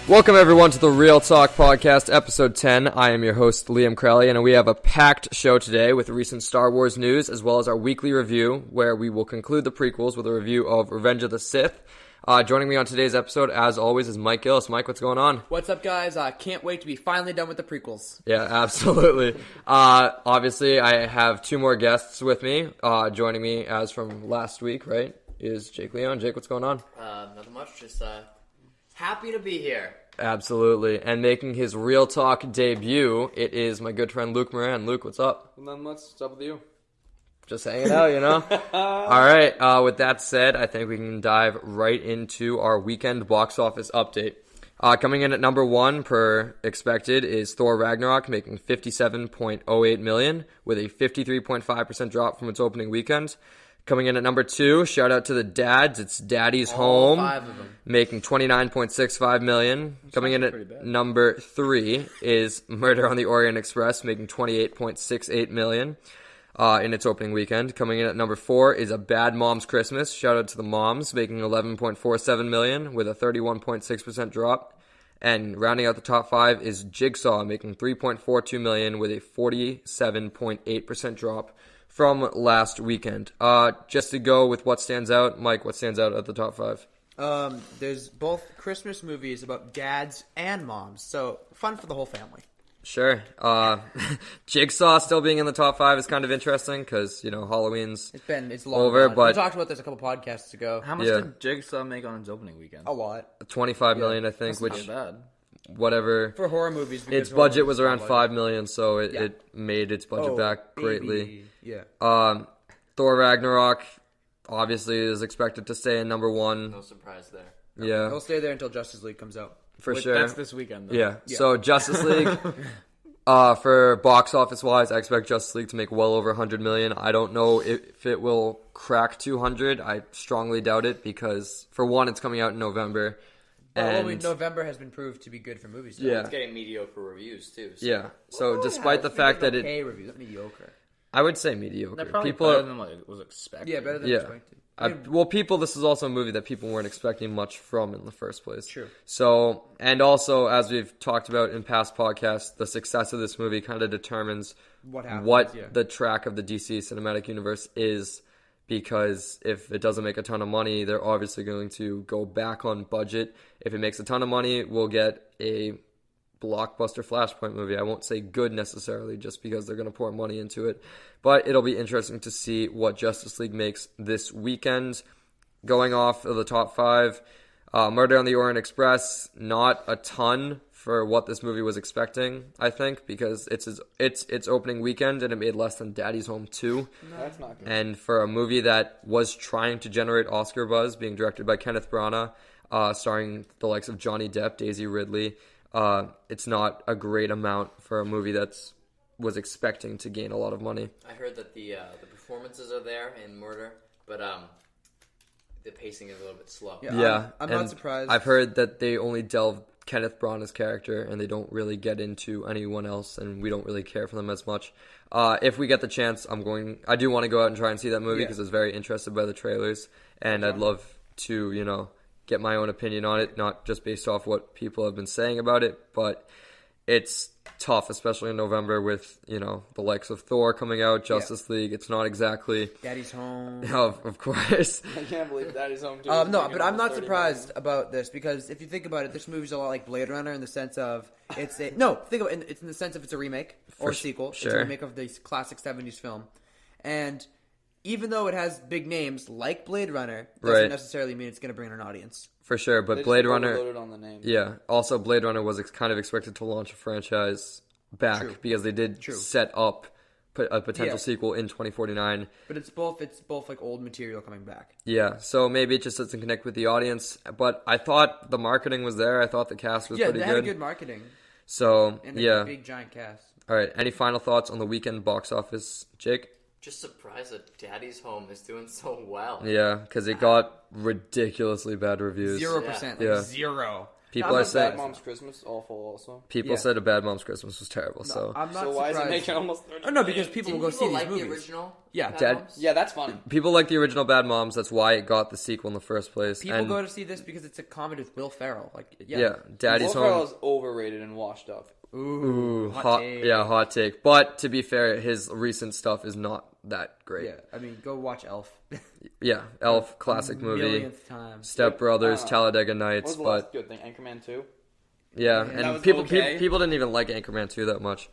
Welcome everyone to the Real Talk Podcast, episode 10. I am your host, Liam Crowley, and we have a packed show today with recent Star Wars news, as well as our weekly review, where we will conclude the prequels with a review of Revenge of the Sith. Joining me on today's episode, as always, is Mike Gillis. Mike, what's going on? What's up, guys? Can't wait to be finally done with the prequels. Yeah, absolutely. Obviously, I have two more guests with me. Joining me, as from last week, right, is Jake Leon. Jake, what's going on? Nothing much, just happy to be here. Absolutely. And making his Real Talk debut, it is my good friend Luke Moran. Luke, what's up? Nothing much. What's up with you? Just hanging out, you know? All right. With that said, I think we can dive right into our weekend box office update. Coming in at number one, per expected, is Thor Ragnarok, making $57.08 million, with a 53.5% drop from its opening weekend. Coming in at number two, shout out to the dads. It's Daddy's Home, 5 of them. making $29.65 million. Coming in at number three is Murder on the Orient Express, making $28.68 million in its opening weekend. Coming in at number four is A Bad Mom's Christmas. Shout out to the moms, making $11.47 million with a 31.6% drop. And rounding out the top five is Jigsaw, making $3.42 million with a 47.8% drop from last weekend. Just to go with what stands out, Mike, what stands out at the top five? There's both Christmas movies about dads and moms, so fun for the whole family. Sure. Jigsaw still being in the top five is kind of interesting because, you know, Halloween's It's long over, gone. but we talked about this a couple podcasts ago. How much did Jigsaw make on its opening weekend? A lot. $25 million, I think, That's which not bad. whatever. For horror movies. Its budget was around $5 million, so it made its budget back greatly. Baby. Yeah. Thor Ragnarok obviously is expected to stay in number one. No surprise there. Yeah, He'll stay there until Justice League comes out. for sure. That's this weekend, though. Yeah. So Justice League, for box office wise, I expect Justice League to make well over $100 million. I don't know if it will crack 200. I strongly doubt it because, for one, it's coming out in November. November has been proved to be good for movies. Yeah. It's getting mediocre reviews, too. So. Yeah. So despite the fact that okay reviews, not mediocre. I would say mediocre. They're probably People better are, than what it was expected. Yeah, better than Yeah. expected. This is also a movie that people weren't expecting much from in the first place. True. So, and also, as we've talked about in past podcasts, the success of this movie kind of determines What happens, what the track of the DC cinematic universe is, because if it doesn't make a ton of money, they're obviously going to go back on budget. If it makes a ton of money, we'll get a blockbuster Flashpoint movie. I won't say good necessarily just because they're going to pour money into it, but it'll be interesting to see what Justice League makes this weekend. Going off of the top five, Murder on the Orient Express, not a ton for what this movie was expecting, I think, because it's its opening weekend and it made less than Daddy's Home 2. No, that's not good. And for a movie that was trying to generate Oscar buzz, being directed by Kenneth Branagh, starring the likes of Johnny Depp, Daisy Ridley, it's not a great amount for a movie was expecting to gain a lot of money. I heard that the performances are there in Murder, but the pacing is a little bit slow. Yeah, I'm not surprised. I've heard that they only delve Kenneth Branagh's character and they don't really get into anyone else, and we don't really care for them as much. If we get the chance, I do want to go out and try and see that movie because I was very interested by the trailers, and I'd love to, you know, get my own opinion on it, not just based off what people have been saying about it, but it's tough, especially in November with, you know, the likes of Thor coming out, Justice League. It's not exactly... Daddy's Home. Of course. I can't believe Daddy's Home, too. No, but I'm not surprised about this because if you think about it, this movie's a lot like Blade Runner in the sense of it's a... No, think of it, it's in the sense of it's a remake or a sequel. Sure. It's a remake of the classic 70s film. And even though it has big names like Blade Runner, doesn't necessarily mean it's going to bring in an audience. For sure, but They Blade just Runner... overloaded on the name. Yeah. Also, Blade Runner was kind of expected to launch a franchise back because they did set up a potential sequel in 2049. But it's both like old material coming back. Yeah, so maybe it just doesn't connect with the audience. But I thought the marketing was there. I thought the cast was pretty good. Yeah, they had good marketing. So, and a big, giant cast. All right, any final thoughts on the weekend box office, Jake? Just surprised that Daddy's Home is doing so well. Yeah, because it got ridiculously bad reviews. 0%. Yeah. Zero. People are saying Bad Mom's Christmas awful also. people said A Bad Mom's Christmas was terrible. So I'm not So why is it surprised. making almost 30 Oh no, because people Didn't will go see people these like movies. the original? Yeah. Bad Dead- Moms? Yeah, that's funny. people like the original Bad Moms. That's why it got the sequel in the first place. People and go to see this because it's a comedy with Will Ferrell. Like, yeah, Daddy's Will Home. Ferrell's overrated and washed up. Ooh, hot take. hot take. But to be fair, his recent stuff is not that great. Yeah, I mean, go watch Elf. Yeah, Elf, classic movie. Millionth time. Step Brothers, Uh, Talladega What Nights, was the but last good thing? Anchorman 2? yeah, That and was people okay. people didn't even like Anchorman 2 that much.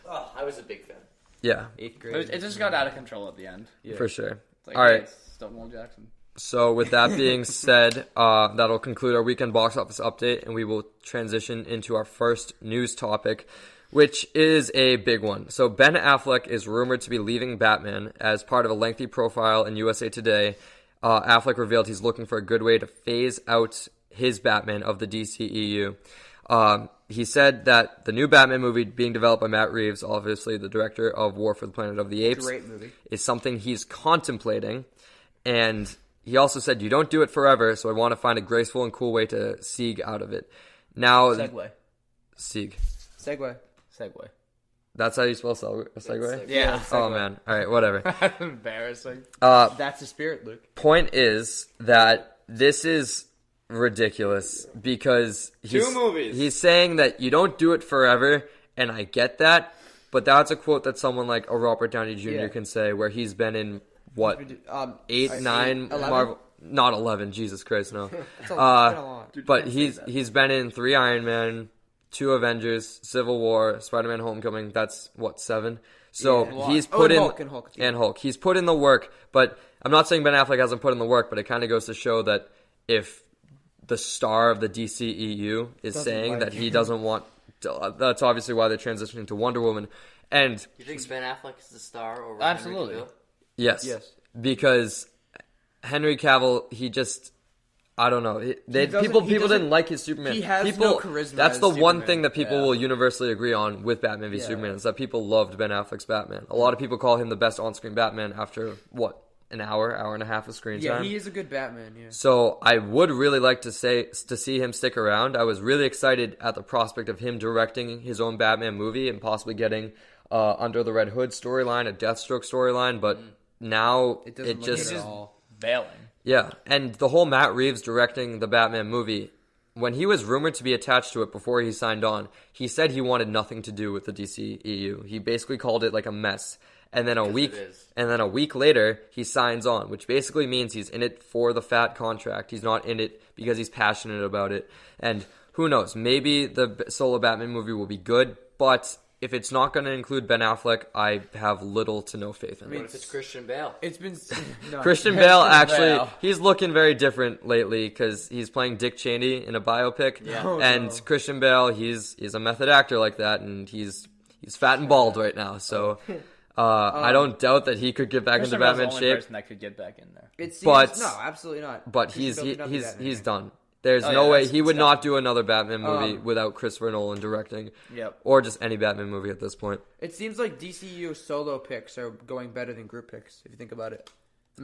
Oh, I was a big fan. Yeah, 8th grade. It just got out of control at the end. Yeah. for sure. It's like, All right. it's Stonewall Jackson. So with that being said, that'll conclude our weekend box office update, and we will transition into our first news topic, which is a big one. So Ben Affleck is rumored to be leaving Batman. As part of a lengthy profile in USA Today, Affleck revealed he's looking for a good way to phase out his Batman of the DCEU. He said that the new Batman movie being developed by Matt Reeves, obviously the director of War for the Planet of the Apes, Great movie. is something he's contemplating. And he also said, you don't do it forever, so I want to find a graceful and cool way to sieg out of it. Now, Segway. sieg. Segue. Segway. That's how you spell segue? Segue. Yeah. Oh, man. All right, whatever. That's embarrassing. That's the spirit, Luke. Point is that this is ridiculous because Two movies. He's saying that you don't do it forever, and I get that, but that's a quote that someone like a Robert Downey Jr. Yeah. can say, where he's been in what 8, 9 11? Marvel, not 11. Jesus Christ, no. It's a lot. But he's been in 3 Iron Man, 2 Avengers, Civil War, Spider-Man: Homecoming. That's what, 7. So Yeah. he's Oh, put and in Hulk, and Hulk, too. and Hulk. He's put in the work, but I'm not saying Ben Affleck hasn't put in the work. But it kind of goes to show that if the star of the DCEU is saying like that he doesn't want, that's obviously why they're transitioning to Wonder Woman. And You think Ben Affleck is the star over Absolutely. Henry Cavill? yes, Yes. because Henry Cavill, he just. I don't know. People didn't like his Superman. He has people, no charisma That's as the one Superman. thing that people will universally agree on with Batman v Yeah. Superman is that people loved Ben Affleck's Batman. A lot of people call him the best on-screen Batman after an hour and a half of screen Yeah, time. he is a good Batman. Yeah. So I would really like to see him stick around. I was really excited at the prospect of him directing his own Batman movie and possibly getting Under the Red Hood storyline, a Deathstroke storyline, but now It doesn't look just good at all. Bailing. yeah, and the whole Matt Reeves directing the Batman movie, when he was rumored to be attached to it before he signed on, he said he wanted nothing to do with the DCEU. He basically called it like a mess. And then a week later, he signs on, which basically means he's in it for the fat contract. He's not in it because he's passionate about it. And who knows, maybe the solo Batman movie will be good, but if it's not going to include Ben Affleck, I have little to no faith in it. What if it's Christian Bale? It's been no. Christian Bale, actually, Bale. he's looking very different lately because he's playing Dick Cheney in a biopic. Yeah. Oh, and no. Christian Bale, he's a method actor like that, and he's fat and bald right now. So I don't doubt that he could get back into Christian Bale's the Batman only shape. person that could get back in there. It seems, But- no, absolutely not. But Christian Bale could not be Batman. he's done. There's Oh, no yeah, way that's- he would that's not do another Batman movie Um, without Christopher Nolan directing, Yep. or just any Batman movie at this point. It seems like DCU solo picks are going better than group picks, if you think about it.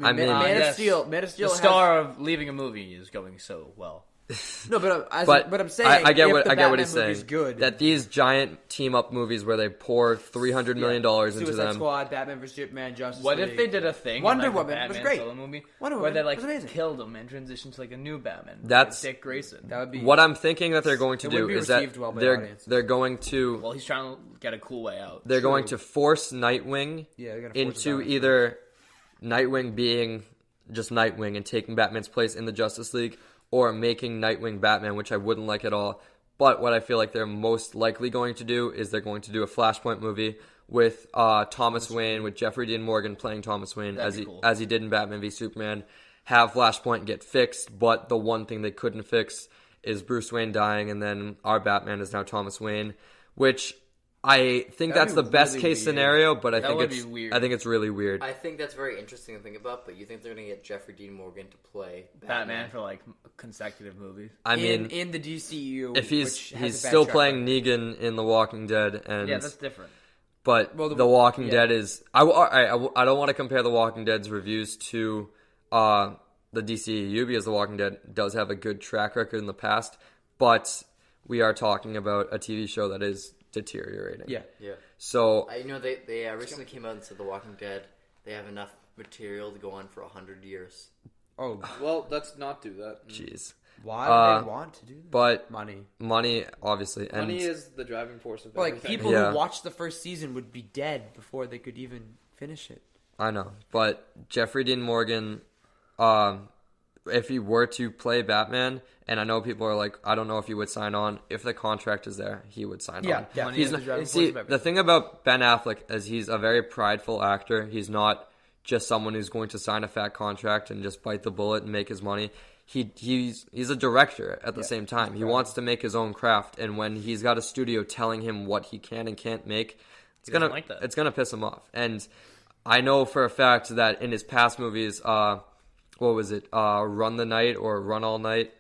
I mean- Man yes. of Steel. Man of The Steel. star of leaving a movie is going so well. No, but I'm saying. I get if what the I get what Batman he's saying. movie's good. That these giant team up movies where they pour $300 million into Suicide them. Squad, Batman vs Superman, Justice What League. if they did a thing, Wonder like, a Woman was Batman great. solo movie, Wonder where they Woman like was amazing. killed him and transitioned to like a new Batman, movie, That's- like Dick Grayson. That would be What I'm thinking that they're going to It do wouldn't be is that received well by they're audiences. they're going to Well, he's trying to get a cool way out. they're going to force Nightwing Yeah, they're gonna force it into down his either Nightwing being just Nightwing and taking Batman's place in the Justice League, or making Nightwing Batman, which I wouldn't like at all. But what I feel like they're most likely going to do is they're going to do a Flashpoint movie with Thomas Wayne, with Jeffrey Dean Morgan playing Thomas Wayne That'd be cool. as he did in Batman v Superman. Have Flashpoint get fixed, but the one thing they couldn't fix is Bruce Wayne dying, and then our Batman is now Thomas Wayne, which I think That'd that's be the best really case weird. scenario. But I That think would it's be weird. I think it's really weird. I think that's very interesting to think about, but you think they're going to get Jeffrey Dean Morgan to play Batman for like consecutive movies. I mean, in the DCU, if which has he's a bad still track playing record. Negan in The Walking Dead, and Yeah, that's different. but Well, The Walking yeah. Dead is I don't want to compare The Walking Dead's reviews to the DCEU because The Walking Dead does have a good track record in the past, but we are talking about a TV show that is deteriorating. Yeah. Yeah. So You know, they recently came out and said The Walking Dead, they have enough material to go on for 100 years. Oh, Well, let's not do that. jeez. why would they want to do that? But Money. obviously, and Money is the driving force of Like, everything. people Yeah. who watched the first season would be dead before they could even finish it. I know. But Jeffrey Dean Morgan, if he were to play Batman, and I know people are like, I don't know if he would sign on. If the contract is there, he would sign on. Yeah. Money He's is the not, driving force see, of everything. the thing about Ben Affleck is he's a very prideful actor. He's not just someone who's going to sign a fat contract and just bite the bullet and make his money. He's a director at the same time. He wants to make his own craft, and when he's got a studio telling him what he can and can't make, doesn't like that. it's gonna piss him off. And I know for a fact that in his past movies, what was it? Run the Night or Run All Night?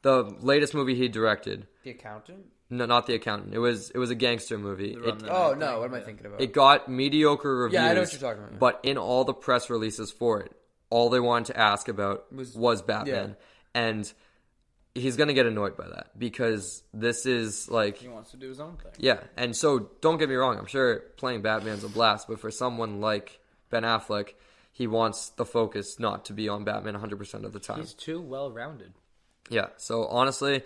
The latest movie he directed. The Accountant? No, not The Accountant. It was a gangster movie. Run the Oh, Night no, thing, what am I yeah. thinking about? It got mediocre reviews. Yeah, I know what you're talking about. But in all the press releases for it, all they wanted to ask about was Batman. yeah. And he's going to get annoyed by that because this is like... He wants to do his own thing. Yeah, and so don't get me wrong. I'm sure playing Batman's a blast, but for someone like Ben Affleck, he wants the focus not to be on Batman 100% of the time. He's too well-rounded. Yeah, so honestly,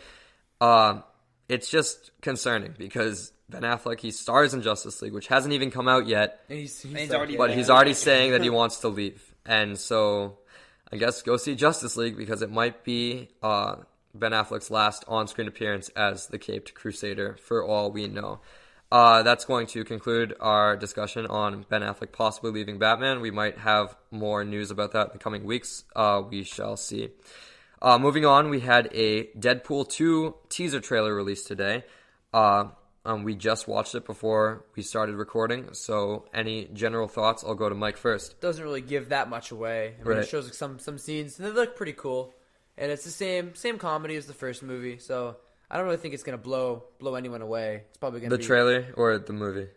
it's just concerning because Ben Affleck, he stars in Justice League, which hasn't even come out yet, And he's he's like, already- but he's already saying that he wants to leave. And so I guess go see Justice League because it might be Ben Affleck's last on-screen appearance as the Caped Crusader for all we know. That's going to conclude our discussion on Ben Affleck possibly leaving Batman. We might have more news about that in the coming weeks. We shall see. Moving on, we had a Deadpool 2 teaser trailer released today. We just watched it before we started recording, so any general thoughts? I'll go to Mike first. doesn't really give that much away. I mean, Right. it shows like some scenes, and they look pretty cool. And it's the same comedy as the first movie, so I don't really think it's gonna blow anyone away. It's probably gonna The be trailer or the movie?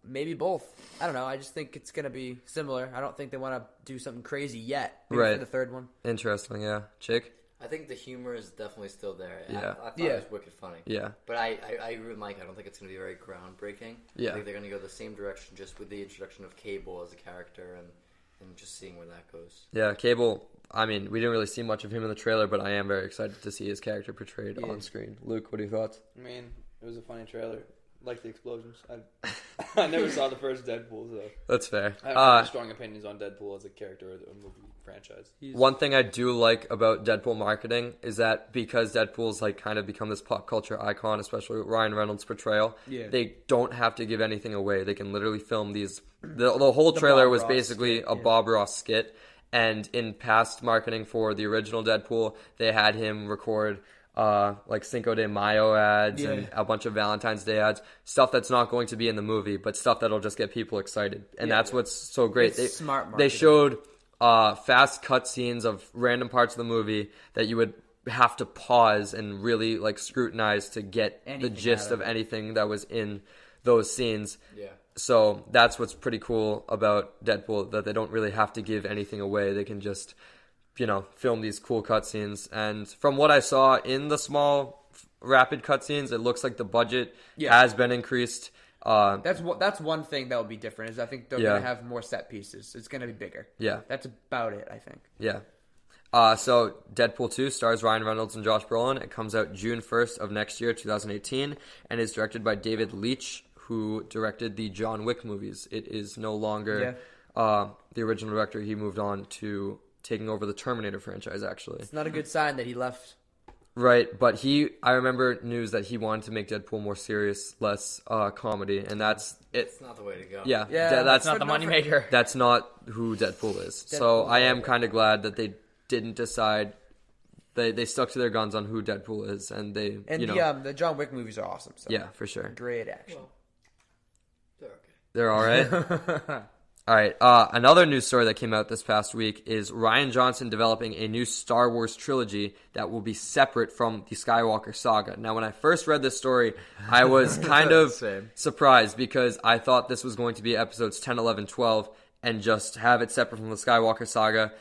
maybe both. I don't know. I just think it's gonna be similar. I don't think they want to do something crazy yet. Maybe Right. for the third one. Interesting, yeah. Jake? I think the humor is definitely still there. Yeah. I thought Yeah. it was wicked funny. Yeah. But I agree with Mike. I don't think it's going to be very groundbreaking. Yeah. I think they're going to go the same direction just with the introduction of Cable as a character and just seeing where that goes. Yeah, Cable, I mean, we didn't really see much of him in the trailer, but I am very excited to see his character portrayed on screen. Luke, what are your thoughts? I mean, it was a funny trailer. Like the explosions. I never saw the first Deadpool, so That's fair. I have really strong opinions on Deadpool as a character or the movie franchise. One thing I do like about Deadpool marketing is that because Deadpool's like kind of become this pop culture icon, especially with Ryan Reynolds' portrayal, they don't have to give anything away. They can literally film these. The whole trailer Bob was Ross basically a Bob Ross skit. And in past marketing for the original Deadpool, they had him record like Cinco de Mayo ads and a bunch of Valentine's Day ads, stuff that's not going to be in the movie, but stuff that'll just get people excited. And that's what's so great. It's smart They marketing. showed fast cut scenes of random parts of the movie that you would have to pause and really like scrutinize to get Anything the gist out of of anything that was in those scenes. Yeah. So that's what's pretty cool about Deadpool, that they don't really have to give anything away. They can just, film these cool cutscenes. And from what I saw in the small, rapid cutscenes, it looks like the budget has been increased. That's one thing that will be different. Is I think they're Yeah. gonna have more set pieces. It's gonna be bigger. Yeah. That's about it. I think. Yeah. So Deadpool 2 stars Ryan Reynolds and Josh Brolin. It comes out June 1st of next year, 2018, and is directed by David Leitch, who directed the John Wick movies. It is no longer the original director. He moved on to taking over the Terminator franchise, actually. It's not a good sign that he left. Right, but I remember news that he wanted to make Deadpool more serious, less comedy, and that's it. It's not the way to go. Yeah, Yeah, that's Not the moneymaker. That's not who Deadpool is. So I am kind of glad that they didn't decide. They stuck to their guns on who Deadpool is, and they And the John Wick movies are awesome. So. yeah, for sure. Great action. They're okay. They're all right. All right. Another news story that came out this past week is Rian Johnson developing a new Star Wars trilogy that will be separate from the Skywalker saga. Now, when I first read this story, I was kind of Same. surprised because I thought this was going to be episodes 10, 11, 12 and just have it separate from the Skywalker saga.